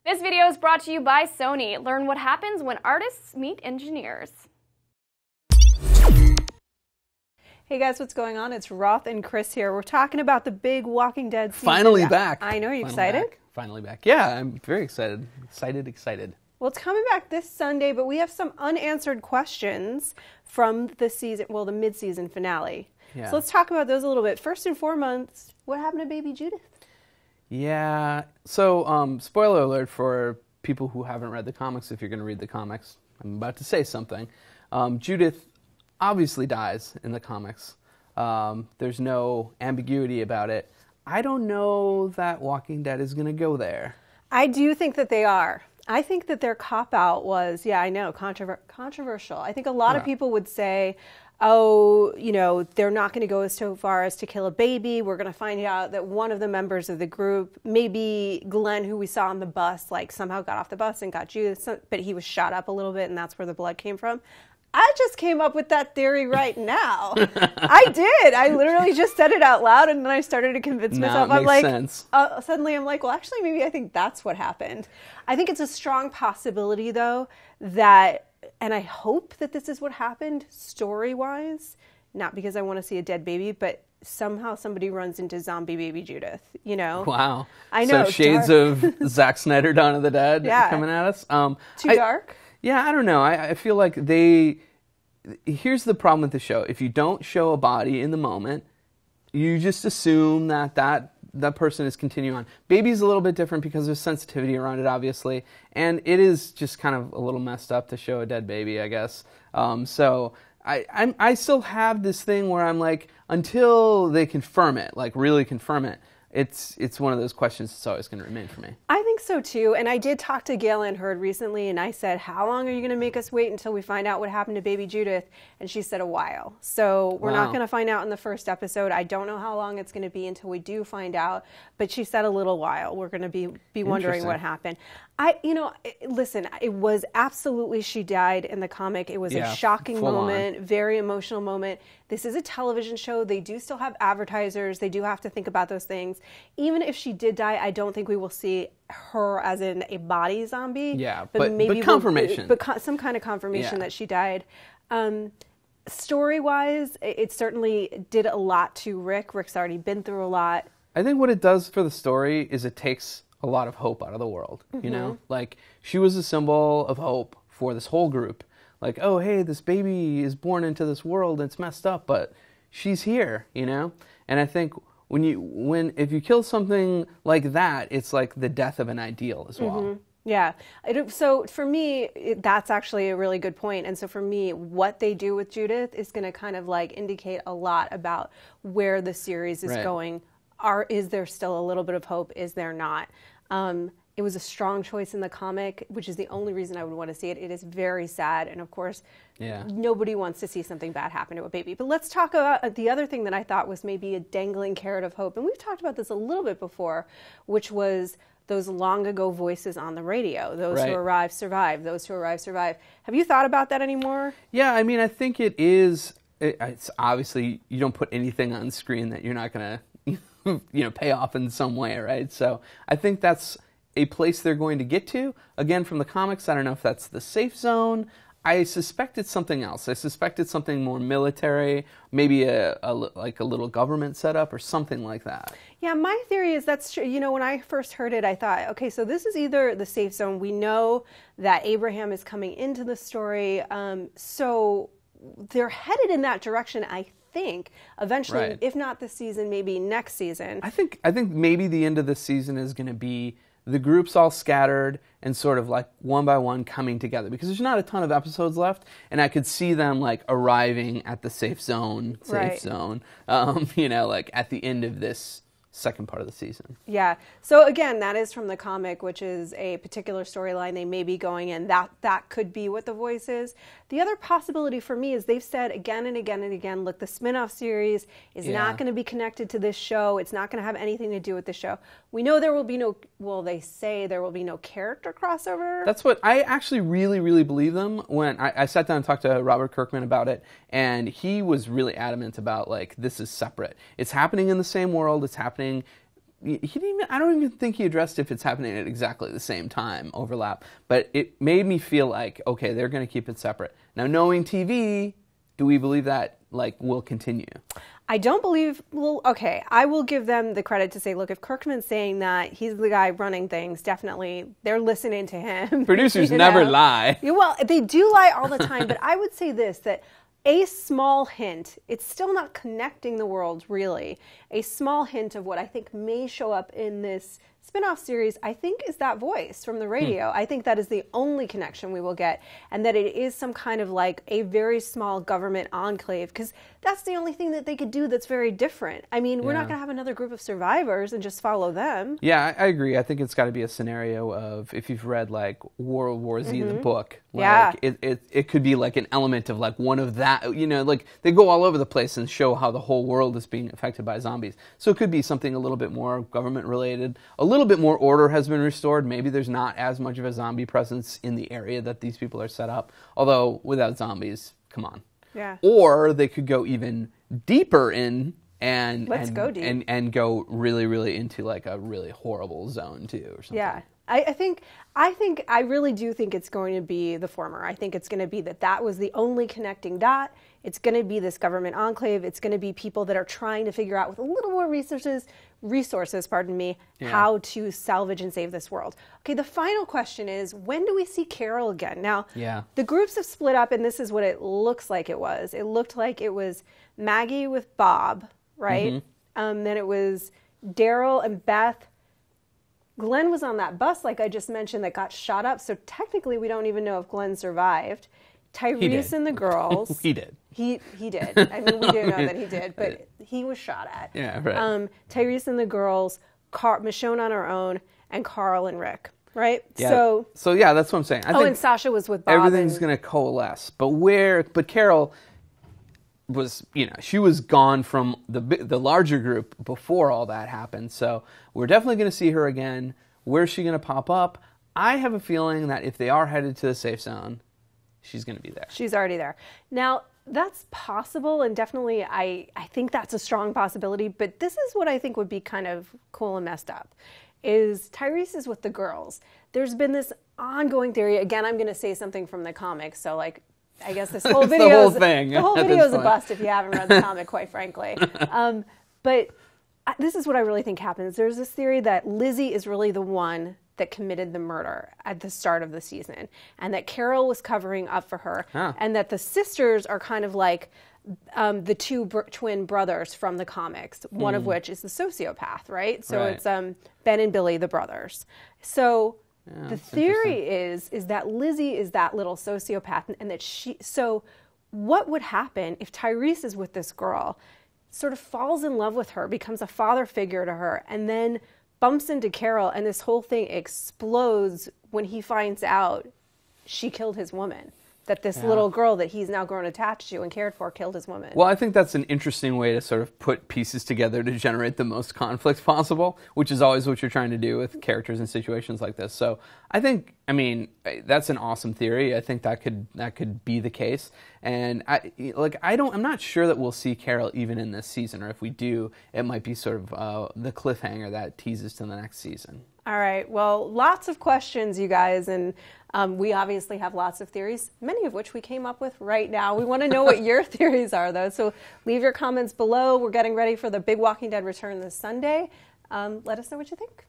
This video is brought to you by Sony. Learn what happens when artists meet engineers. Hey guys, what's going on? It's Roth and Chris here. We're talking about the big Walking Dead season. Finally back. I know, are you excited? Finally back. Yeah, I'm very excited. Excited. Well, it's coming back this Sunday, but we have some unanswered questions from the season, well, the mid-season finale. Yeah. So let's talk about those a little bit. First and foremost, what happened to baby Judith? Yeah, so spoiler alert for people who haven't read the comics, if you're going to read the comics. I'm about to say something. Judith obviously dies in the comics. There's no ambiguity about it. I don't know that Walking Dead is going to go there. I do think that they are. I think that their cop-out was, yeah, I know, controversial. I think a lot of people would say, oh, you know, they're not going to go so far as to kill a baby. We're going to find out that one of the members of the group, maybe Glenn, who we saw on the bus, like somehow got off the bus and got Judith, but he was shot up a little bit, and that's where the blood came from. I just came up with that theory right now. I did. I literally just said it out loud, and then I started to convince myself. It makes sense. Suddenly I'm like, well, actually, maybe I think that's what happened. I think it's a strong possibility, though, that, and I hope that this is what happened story-wise, not because I want to see a dead baby, but somehow somebody runs into zombie baby Judith, you know? Wow. I know. So shades of Zack Snyder, Dawn of the Dead coming at us. Too dark? Yeah, I don't know. I feel like here's the problem with the show. If you don't show a body in the moment, you just assume that person is continuing on. Baby's a little bit different because there's sensitivity around it, obviously. And it is just kind of a little messed up to show a dead baby, I guess. So I still have this thing where I'm like, until they confirm it, like really confirm it, it's one of those questions that's always going to remain for me. I think so too. And I did talk to Gail Ann Hurd recently, and I said, how long are you going to make us wait until we find out what happened to baby Judith? And she said a while. So we're not going to find out in the first episode. I don't know how long it's going to be until we do find out, but she said a little while. We're going to be wondering what happened. Listen, it was absolutely, she died in the comic. It was a shocking moment, very emotional moment. This is a television show. They do still have advertisers. They do have to think about those things. Even if she did die, I don't think we will see her as in a body zombie. Yeah, but maybe confirmation. But some kind of confirmation that she died. Story-wise, it certainly did a lot to Rick. Rick's already been through a lot. I think what it does for the story is it takes a lot of hope out of the world, you know? Like, she was a symbol of hope for this whole group. Like, oh, hey, this baby is born into this world, and it's messed up, but she's here, you know? And I think if you kill something like that, it's like the death of an ideal as well. Yeah. So for me, that's actually a really good point. And so for me, what they do with Judith is going to kind of like indicate a lot about where the series is going. Is there still a little bit of hope? Is there not? It was a strong choice in the comic, which is the only reason I would want to see it. It is very sad. And of course, nobody wants to see something bad happen to a baby. But let's talk about the other thing that I thought was maybe a dangling carrot of hope. And we've talked about this a little bit before, which was those long ago voices on the radio. Those who arrive, survive. Those who arrive, survive. Have you thought about that anymore? Yeah, I mean, I think it's obviously, you don't put anything on screen that you're not going to pay off in some way, right? So I think that's a place they're going to get to. Again, from the comics, I don't know if that's the safe zone. I suspect it's something else. I suspect it's something more military, maybe like a little government setup or something like that. Yeah, my theory is that's true. You know, when I first heard it, I thought, okay, so this is either the safe zone. We know that Abraham is coming into the story, so they're headed in that direction, I think, eventually, if not this season, maybe next season. I think maybe the end of the season is going to be the group's all scattered and sort of like one by one coming together, because there's not a ton of episodes left, and I could see them like arriving at the safe zone, you know, like at the end of this second part of the season. Yeah. So again, that is from the comic, which is a particular storyline they may be going in. That could be what the voice is. The other possibility for me is they've said again and again and again, look, the spin-off series is not going to be connected to this show. It's not going to have anything to do with the show. We know there will be no, well, they say there will be no character crossover. That's what I actually really, really believe them. When I sat down and talked to Robert Kirkman about it, and he was really adamant about, like, this is separate. It's happening in the same world. It's happening I don't even think he addressed if it's happening at exactly the same time, overlap. But it made me feel like, okay, they're going to keep it separate. Now, knowing TV, do we believe that will continue? I don't believe, well, okay, I will give them the credit to say, look, if Kirkman's saying that he's the guy running things, definitely they're listening to him. Producers never lie. Yeah, well, they do lie all the time, but I would say this, that a small hint, it's still not connecting the world really, a small hint of what I think may show up in this spin-off series, I think, is that voice from the radio. I think that is the only connection we will get, and that it is some kind of a very small government enclave, because that's the only thing that they could do that's very different. I mean, we're not going to have another group of survivors and just follow them. Yeah, I agree. I think it's got to be a scenario of, if you've read World War Z, the book, it could be an element of one of that, they go all over the place and show how the whole world is being affected by zombies. So it could be something a little bit more government related, a little bit more order has been restored. Maybe there's not as much of a zombie presence in the area that these people are set up. Although without zombies, come on. Yeah. Or they could go even deeper in and go deep. and go really, really into a really horrible zone too, or something. Yeah. I really do think it's going to be the former. I think it's going to be that was the only connecting dot. It's going to be this government enclave. It's going to be people that are trying to figure out with a little more resources, how to salvage and save this world. Okay, the final question is, when do we see Carol again? Now, the groups have split up, and this is what it looks like it was. It looked like it was Maggie with Bob, right? Then it was Daryl and Beth. Glenn was on that bus, like I just mentioned, that got shot up. So technically, we don't even know if Glenn survived. Tyrese and the girls. He did. He did. I mean, we do know that he did, but he was shot at. Yeah, right. Tyrese and the girls, Michonne on her own, and Carl and Rick, right? Yeah. So yeah, that's what I'm saying. I think and Sasha was with Bob. Everything's going to coalesce. But Carol was, she was gone from the larger group before all that happened. So we're definitely going to see her again. Where's she going to pop up? I have a feeling that if they are headed to the safe zone, she's going to be there. She's already there. Now, that's possible, and definitely I think that's a strong possibility, but this is what I think would be kind of cool and messed up, is Tyrese is with the girls. There's been this ongoing theory. Again, I'm going to say something from the comics, so I guess this whole video the whole thing. The whole video is a bust if you haven't read the comic, quite frankly. But this is what I really think happens. There's this theory that Lizzie is really the one that committed the murder at the start of the season, and that Carol was covering up for her, and that the sisters are kind of like the two twin brothers from the comics, one of which is the sociopath, right? So it's Ben and Billy, the brothers. So the theory is that Lizzie is that little sociopath, and that so what would happen if Tyrese is with this girl, sort of falls in love with her, becomes a father figure to her, and then bumps into Carol, and this whole thing explodes when he finds out she killed his woman, that this little girl that he's now grown attached to and cared for killed his woman. Well, I think that's an interesting way to sort of put pieces together to generate the most conflict possible, which is always what you're trying to do with characters in situations like this. So I mean, that's an awesome theory. I think that could be the case. And I'm not sure that we'll see Carol even in this season, or if we do, it might be sort of the cliffhanger that teases to the next season. All right. Well, lots of questions, you guys, and we obviously have lots of theories, many of which we came up with right now. We want to know what your theories are, though, so leave your comments below. We're getting ready for the big Walking Dead return this Sunday. Let us know what you think.